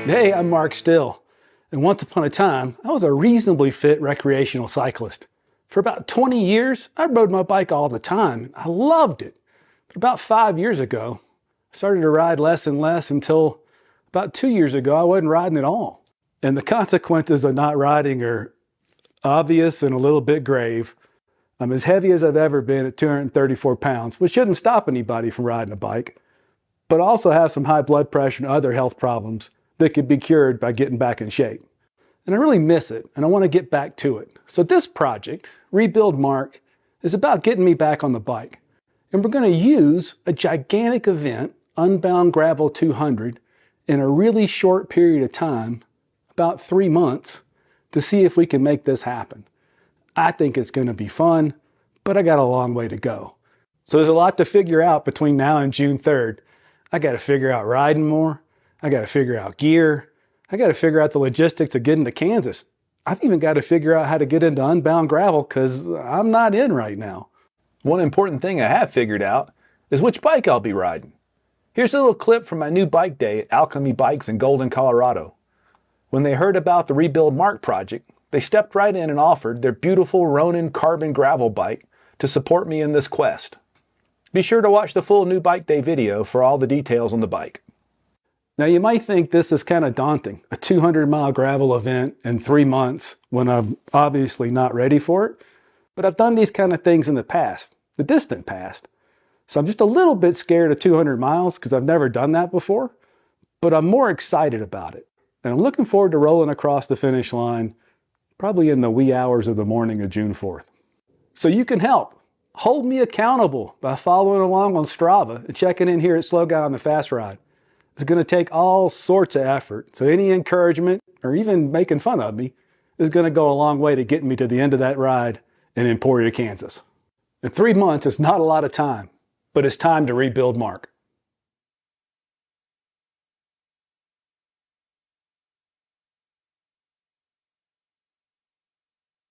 Hey, I'm Mark Still, and once upon a time, I was a reasonably fit recreational cyclist. For about 20 years, I rode my bike all the time. I loved it. But about 5 years ago, I started to ride less and less until about 2 years ago, I wasn't riding at all. And the consequences of not riding are obvious and a little bit grave. I'm as heavy as I've ever been at 234 pounds, which shouldn't stop anybody from riding a bike, but I also have some high blood pressure and other health problems that could be cured by getting back in shape. And I really miss it, and I want to get back to it. So this project, Rebuild Mark, is about getting me back on the bike. And we're going to use a gigantic event, Unbound Gravel 200, in a really short period of time, about 3 months, to see if we can make this happen. I think it's going to be fun, but I got a long way to go. So there's a lot to figure out between now and June 3rd. I got to figure out riding more. I got to figure out gear. I got to figure out the logistics of getting to Kansas. I've even got to figure out how to get into Unbound Gravel because I'm not in right now. One important thing I have figured out is which bike I'll be riding. Here's a little clip from my new bike day at Alchemy Bikes in Golden, Colorado. When they heard about the Rebuild Mark project, they stepped right in and offered their beautiful Ronin carbon gravel bike to support me in this quest. Be sure to watch the full new bike day video for all the details on the bike. Now you might think this is kind of daunting, a 200-mile gravel event in 3 months when I'm obviously not ready for it, but I've done these kind of things in the past, the distant past. So I'm just a little bit scared of 200 miles because I've never done that before, but I'm more excited about it. And I'm looking forward to rolling across the finish line, probably in the wee hours of the morning of June 4th. So you can help. Hold me accountable by following along on Strava and checking in here at Slow Guy on the Fast Ride. It's going to take all sorts of effort, so any encouragement or even making fun of me is going to go a long way to getting me to the end of that ride in Emporia, Kansas. And 3 months is not a lot of time, but it's time to rebuild Mark.